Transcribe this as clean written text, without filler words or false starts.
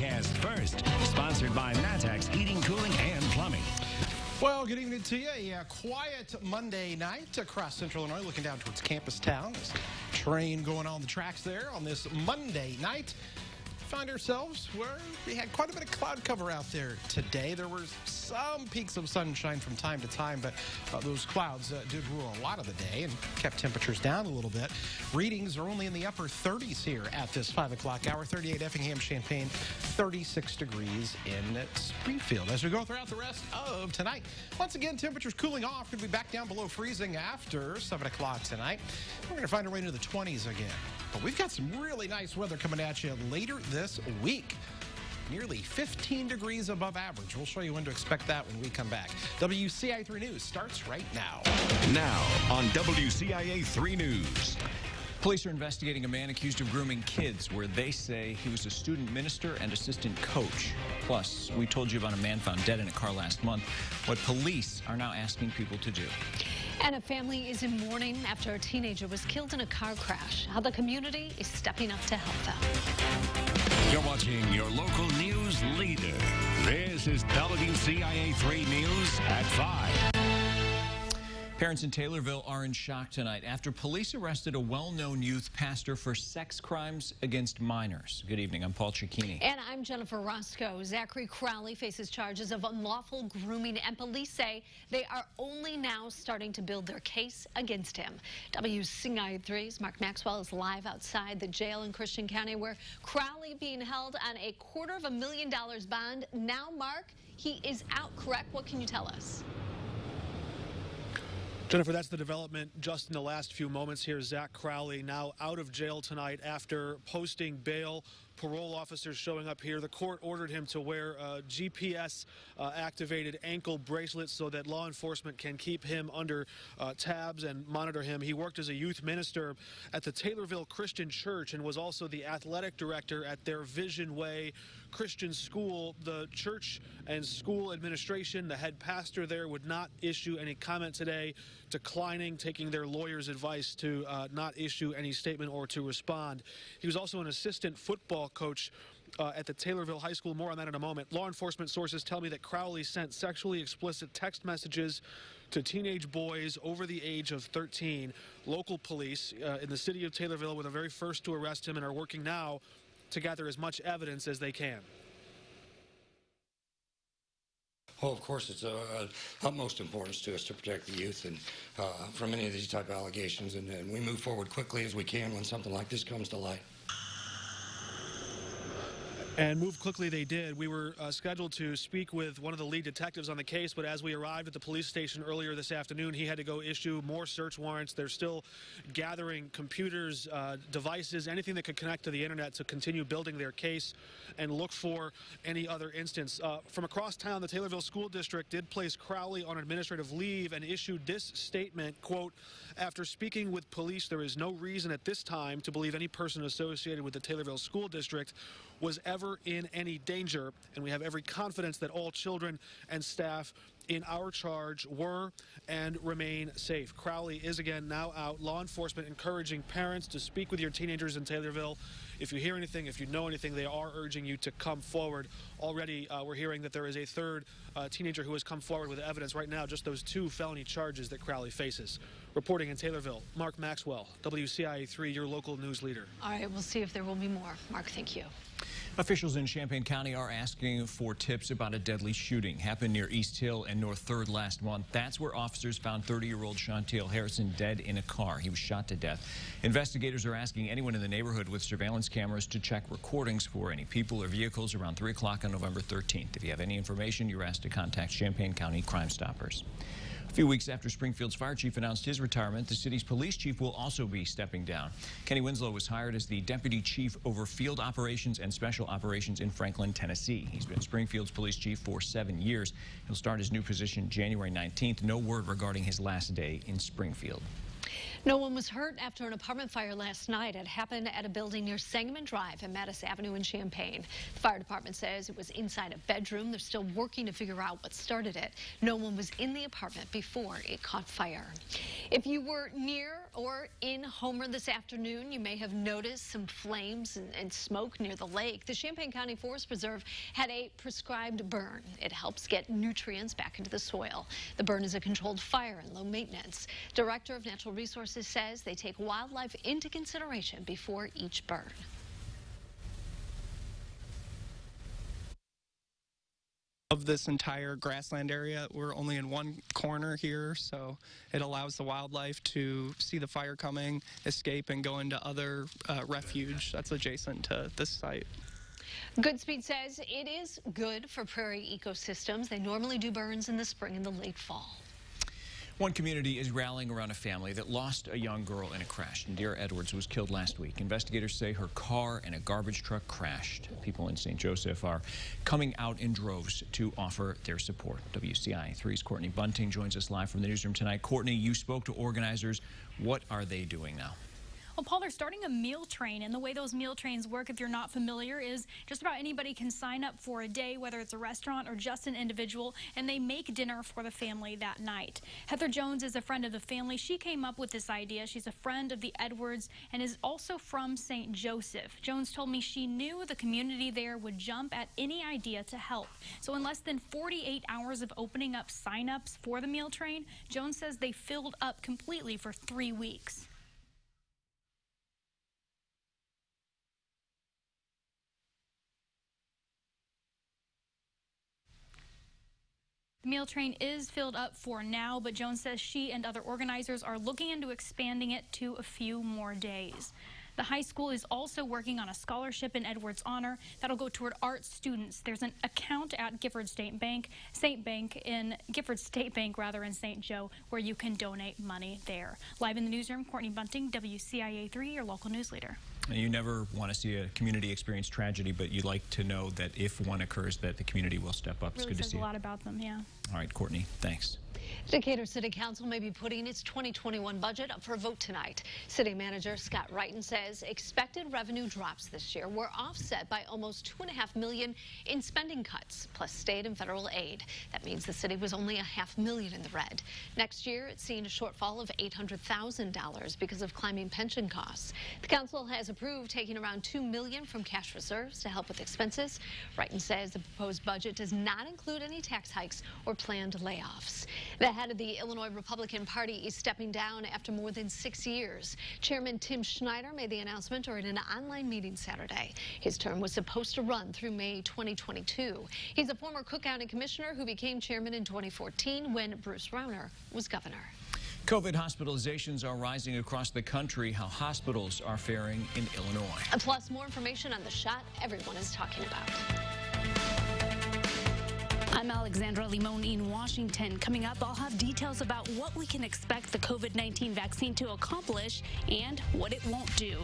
Broadcast first. Sponsored by Matex Heating, Cooling, and Plumbing. Well, good evening to you. A quiet Monday night across Central Illinois, looking down towards Campus Town. This train going on the tracks there on this Monday night. Find ourselves where we had quite a bit of cloud cover out there today. There were some peaks of sunshine from time to time, but those clouds did rule a lot of the day and kept temperatures down a little bit. Readings are only in the upper 30s here at this 5 o'clock hour. 38 Effingham, Champaign, 36 degrees in Springfield. As we go throughout the rest of tonight, once again, temperatures cooling off. Could be back down below freezing after 7 o'clock tonight. We're going to find our way into the 20s again. But we've got some really nice weather coming at you later this week. Nearly 15 degrees above average. We'll show you when to expect that when we come back. WCIA 3 News starts right now. Now on WCIA 3 News. Police are investigating a man accused of grooming kids, where they say he was a student minister and assistant coach. Plus, we told you about a man found dead in a car last month. What police are now asking people to do. And a family is in mourning after a teenager was killed in a car crash. How the community is stepping up to help them. You're watching your local news leader. This is WCIA 3 News at 5. Parents in Taylorville are in shock tonight after police arrested a well-known youth pastor for sex crimes against minors. Good evening. I'm Paul Cicchini. And I'm Jennifer Roscoe. Zachary Crowley faces charges of unlawful grooming, and police say they are only now starting to build their case against him. WCIA 3's Mark Maxwell is live outside the jail in Christian County, where Crowley being held on a $250,000 bond. Now, Mark, he is out, correct? What can you tell us? Jennifer, that's the development just in the last few moments here. Zach Crowley now out of jail tonight after posting bail. Parole officers showing up here. The court ordered him to wear a GPS-activated ankle bracelet so that law enforcement can keep him under tabs and monitor him. He worked as a youth minister at the Taylorville Christian Church and was also the athletic director at their Vision Way Christian School. The church and school administration, the head pastor there, would not issue any comment today, taking their lawyer's advice to not issue any statement or to respond. He was also an assistant football coach at the Taylorville High School. More on that in a moment. Law enforcement sources tell me that Crowley sent sexually explicit text messages to teenage boys over the age of 13. Local police in the city of Taylorville were the very first to arrest him and are working now to gather as much evidence as they can. Well, of course, it's of utmost importance to us to protect the youth and from any of these type of allegations, and we move forward quickly as we can when something like this comes to light. And move quickly they did. We were scheduled to speak with one of the lead detectives on the case, but as we arrived at the police station earlier this afternoon, he had to go issue more search warrants. They're still gathering computers, devices, anything that could connect to the internet to continue building their case and look for any other instance. From across town, the Taylorville School District did place Crowley on administrative leave and issued this statement, quote, "After speaking with police, there is no reason at this time to believe any person associated with the Taylorville School District was ever in any danger, and we have every confidence that all children and staff in our charge were and remain safe." Crowley is again now out. Law enforcement encouraging parents to speak with your teenagers in Taylorville. If you hear anything, if you know anything, they are urging you to come forward. Already we're hearing that there is a third teenager who has come forward with evidence. Right now, just those 2 felony charges that Crowley faces. Reporting in Taylorville, Mark Maxwell, WCIA 3, your local news leader. All right, we'll see if there will be more. Mark, thank you. Officials in Champaign County are asking for tips about a deadly shooting. Happened near East Hill and North 3rd last month. That's where officers found 30-year-old Chantel Harrison dead in a car. He was shot to death. Investigators are asking anyone in the neighborhood with surveillance cameras to check recordings for any people or vehicles around 3 o'clock on November 13th. If you have any information, you're asked to contact Champaign County Crime Stoppers. A few weeks after Springfield's fire chief announced his retirement, the city's police chief will also be stepping down. Kenny Winslow was hired as the deputy chief over field operations and special operations in Franklin, Tennessee. He's been Springfield's police chief for 7 years. He'll start his new position January 19th. No word regarding his last day in Springfield. No one was hurt after an apartment fire last night. It happened at a building near Sangamon Drive and Mattis Avenue in Champaign. The fire department says it was inside a bedroom. They're still working to figure out what started it. No one was in the apartment before it caught fire. If you were near or in Homer this afternoon, you may have noticed some flames and smoke near the lake. The Champaign County Forest Preserve had a prescribed burn. It helps get nutrients back into the soil. The burn is a controlled fire and low maintenance. Director of Natural Resources says they take wildlife into consideration before each burn. Of this entire grassland area, we're only in one corner here, so it allows the wildlife to see the fire coming, escape, and go into other refuge that's adjacent to this site. Goodspeed says it is good for prairie ecosystems. They normally do burns in the spring and the late fall. One community is rallying around a family that lost a young girl in a crash. Indira Edwards was killed last week. Investigators say her car and a garbage truck crashed. People in St. Joseph are coming out in droves to offer their support. WCIA 3's Courtney Bunting joins us live from the newsroom tonight. Courtney, you spoke to organizers. What are they doing now? Well, Paul, they're starting a meal train, and the way those meal trains work, if you're not familiar, is just about anybody can sign up for a day, whether it's a restaurant or just an individual, and they make dinner for the family that night. Heather Jones is a friend of the family. She came up with this idea. She's a friend of the Edwards and is also from St. Joseph. Jones told me she knew the community there would jump at any idea to help. So in less than 48 hours of opening up sign-ups for the meal train, Jones says they filled up completely for 3 weeks. The meal train is filled up for now, but Jones says she and other organizers are looking into expanding it to a few more days. The high school is also working on a scholarship in Edwards' honor that'll go toward art students. There's an account at Gifford State Bank in St. Joe, where you can donate money there. Live in the newsroom, Courtney Bunting, WCIA 3, your local news leader. You never want to see a community experience tragedy, but you like to know that if one occurs, that the community will step up. It's really good to see a lot about them, yeah. All right, Courtney, thanks. Decatur City Council may be putting its 2021 budget up for a vote tonight. City Manager Scott Wrighton says expected revenue drops this year were offset by almost $2.5 million in spending cuts, plus state and federal aid. That means the city was only $500,000 in the red. Next year, it's seen a shortfall of $800,000 because of climbing pension costs. The council has approved taking around $2 million from cash reserves to help with expenses. Wrighton says the proposed budget does not include any tax hikes or planned layoffs. The head of the Illinois Republican Party is stepping down after more than 6 years. Chairman Tim Schneider made the announcement during an online meeting Saturday. His term was supposed to run through May 2022. He's a former Cook County commissioner who became chairman in 2014 when Bruce Rauner was governor. COVID hospitalizations are rising across the country. How hospitals are faring in Illinois. Plus, more information on the shot everyone is talking about. I'm Alexandra Limon in Washington. Coming up, I'll have details about what we can expect the COVID-19 vaccine to accomplish and what it won't do.